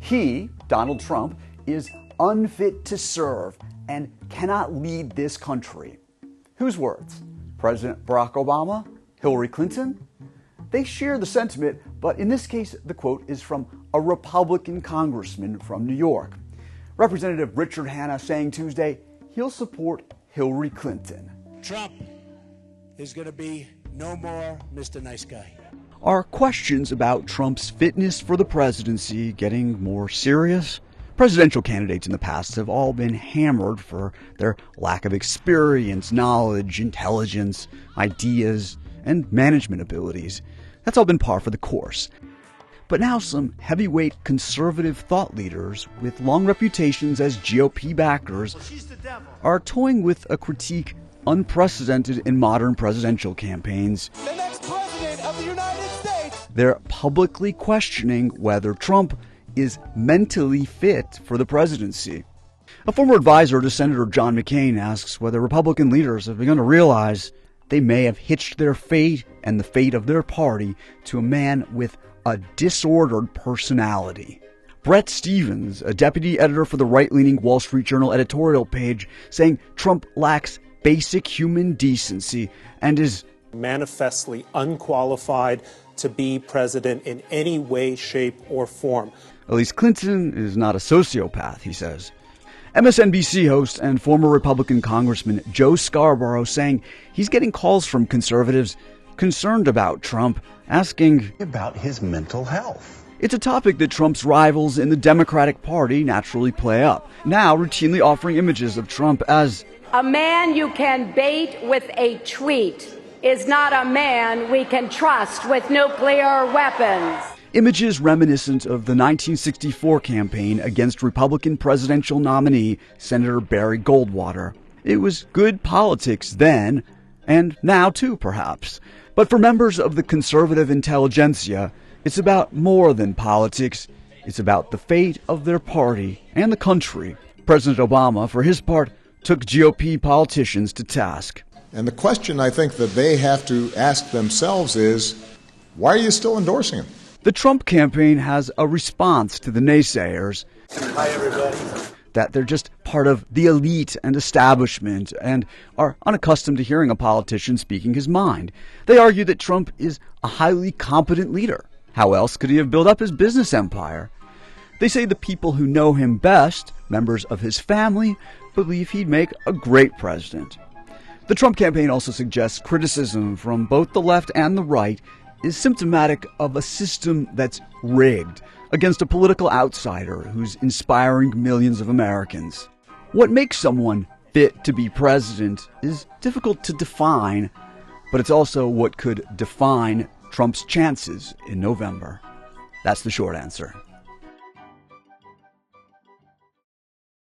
He, Donald Trump, is unfit to serve and cannot lead this country. Whose words? President Barack Obama? Hillary Clinton? They share the sentiment, but in this case, the quote is from a Republican congressman from New York. Representative Richard Hanna saying Tuesday he'll support Hillary Clinton. Trump is going to be no more Mr. Nice Guy. Are questions about Trump's fitness for the presidency getting more serious? Presidential candidates in the past have all been hammered for their lack of experience, knowledge, intelligence, ideas, and management abilities. That's all been par for the course. But now some heavyweight conservative thought leaders with long reputations as GOP backers are toying with a critique unprecedented in modern presidential campaigns. The next president of the United States! They're publicly questioning whether Trump is mentally fit for the presidency. A former advisor to Senator John McCain asks whether Republican leaders have begun to realize they may have hitched their fate and the fate of their party to a man with a disordered personality. Bret Stephens, a deputy editor for the right-leaning Wall Street Journal editorial page, saying Trump lacks basic human decency and is manifestly unqualified to be president in any way, shape, or form. At least Clinton is not a sociopath, he says. MSNBC host and former Republican Congressman Joe Scarborough saying he's getting calls from conservatives concerned about Trump, asking about his mental health. It's a topic that Trump's rivals in the Democratic Party naturally play up, now routinely offering images of Trump as a man you can bait with a tweet is not a man we can trust with nuclear weapons. Images reminiscent of the 1964 campaign against Republican presidential nominee Senator Barry Goldwater. It was good politics then, and now too, perhaps. But for members of the conservative intelligentsia, it's about more than politics. It's about the fate of their party and the country. President Obama, for his part, took GOP politicians to task. And the question I think that they have to ask themselves is, why are you still endorsing him? The Trump campaign has a response to the naysayers. Hi, everybody. That they're just part of the elite and establishment and are unaccustomed to hearing a politician speaking his mind. They argue that Trump is a highly competent leader. How else could he have built up his business empire? They say the people who know him best, members of his family, believe he'd make a great president. The Trump campaign also suggests criticism from both the left and the right is symptomatic of a system that's rigged against a political outsider who's inspiring millions of Americans. What makes someone fit to be president is difficult to define, but it's also what could define Trump's chances in November. That's the short answer.